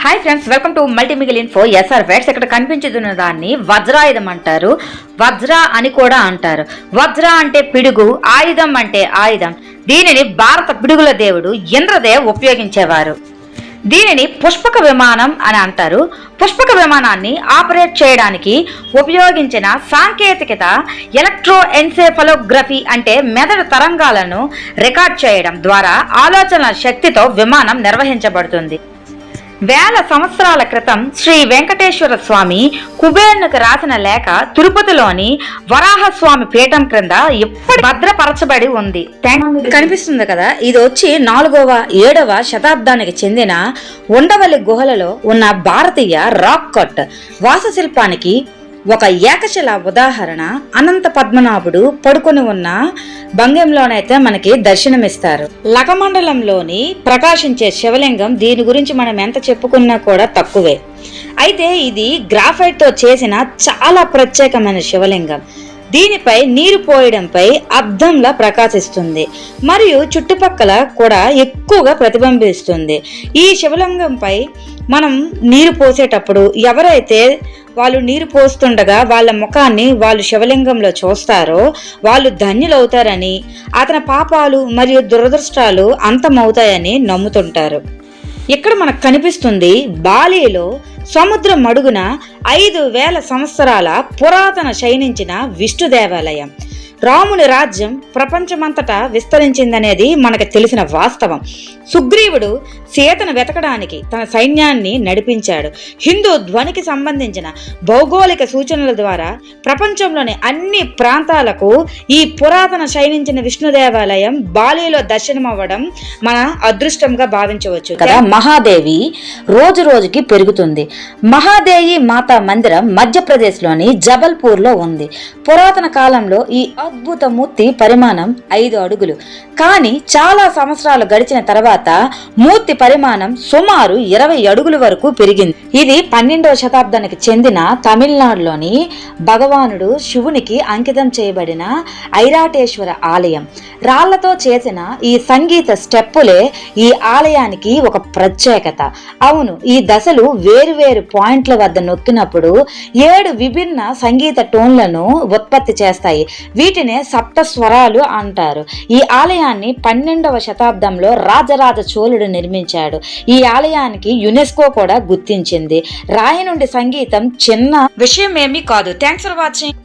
Hi friends, welcome to మల్టీమిగిల్ info. SR వెట్స్. ఇక్కడ కనిపించుతున్న దాన్ని వజ్రాయుధం అంటారు. వజ్ర అని కూడా అంటారు. వజ్ర అంటే పిడుగు, ఆయుధం అంటే ఆయుధం. దీనిని భారత పిడుగుల దేవుడు ఇంద్రదేవ్ ఉపయోగించేవారు. దీనిని పుష్పక విమానం అని అంటారు. పుష్పక విమానాన్ని ఆపరేట్ చేయడానికి ఉపయోగించిన సాంకేతికత ఎలక్ట్రోఎన్సెఫలోగ్రఫీ అంటే మెదడు తరంగాలను రికార్డ్ చేయడం ద్వారా ఆలోచన శక్తితో విమానం నిర్వహించబడుతుంది. వేల సంవత్సరాల క్రితం శ్రీ వెంకటేశ్వర స్వామి కుబేరునికి రాసిన లేఖ తిరుపతిలోని వరాహస్వామి పీఠం క్రింద ఎప్పుడు భద్రపరచబడి ఉంది. కనిపిస్తుంది కదా, ఇది వచ్చి 4వ 7వ శతాబ్దానికి చెందిన ఉండవల్లి గుహలలో ఉన్న భారతీయ రాక్ కట్ వాస్తుశిల్పానికి ఒక ఏకశిల ఉదాహరణ. అనంత పద్మనాభుడు పడుకొని ఉన్న భంగిమలోనైతే మనకి దర్శనమిస్తారు. లకమండలంలోని ప్రకాశించే శివలింగం, దీని గురించి మనం ఎంత చెప్పుకున్నా కూడా తక్కువే. అయితే ఇది గ్రాఫైట్ తో చేసిన చాలా ప్రత్యేకమైన శివలింగం. దీనిపై నీరు పోయడంపై అద్దంలా ప్రకాశిస్తుంది మరియు చుట్టుపక్కల కూడా ఎక్కువగా ప్రతిబింబిస్తుంది. ఈ శివలింగంపై మనం నీరు పోసేటప్పుడు ఎవరైతే వాళ్ళు నీరు పోస్తుండగా వాళ్ళ ముఖాన్ని వాళ్ళు శివలింగంలో చూస్తారో వాళ్ళు ధన్యులవుతారని, అతని పాపాలు మరియు దురదృష్టాలు అంతమవుతాయని నమ్ముతుంటారు. ఇక్కడ మనకు కనిపిస్తుంది బాలిలో సముద్రం అడుగున 5000 సంవత్సరాల పురాతన శయనించిన విష్ణు దేవాలయం. రాముని రాజ్యం ప్రపంచమంతటా విస్తరించిందనేది మనకు తెలిసిన వాస్తవం. సుగ్రీవుడు సీతను వెతకడానికి తన సైన్యాన్ని నడిపించాడు. హిందూ ధ్వనికి సంబంధించిన భౌగోళిక సూచనల ద్వారా ప్రపంచంలోని అన్ని ప్రాంతాలకు ఈ పురాతన శయనించిన విష్ణు దేవాలయం బాలిలో దర్శనమవ్వడం మన అదృష్టంగా భావించవచ్చు కదా. మహాదేవి రోజు రోజుకి పెరుగుతుంది. మహాదేవి మాతా మందిరం మధ్యప్రదేశ్లోని జబల్పూర్లో ఉంది. పురాతన కాలంలో ఈ అద్భుత మూర్తి పరిమాణం 5 అడుగులు. కానీ చాలా సంవత్సరాలు గడిచిన తర్వాత మూర్తి పరిమాణం సుమారు 20 అడుగుల వరకు పెరిగింది. ఇది 12వ శతాబ్దానికి చెందిన తమిళనాడులోని భగవానుడు శివునికి అంకితం చేయబడిన ఐరాటేశ్వర ఆలయం. రాళ్లతో చేసిన ఈ సంగీత స్టెప్పులే ఈ ఆలయానికి ఒక ప్రత్యేకత. అవును, ఈ దశలు వేరువేరు పాయింట్ల వద్ద నొక్కినప్పుడు 7 విభిన్న సంగీత టోన్లను ఉత్పత్తి చేస్తాయి. వీటినే సప్త స్వరాలు అంటారు. ఈ ఆలయాన్ని 12వ శతాబ్దంలో రాజరాజ చోళుడు నిర్మించాడు. ఈ ఆలయానికి యునెస్కో కూడా గుర్తించింది. రాయి నుండి సంగీతం చిన్న విషయం ఏమీ కాదు. Thanks for watching.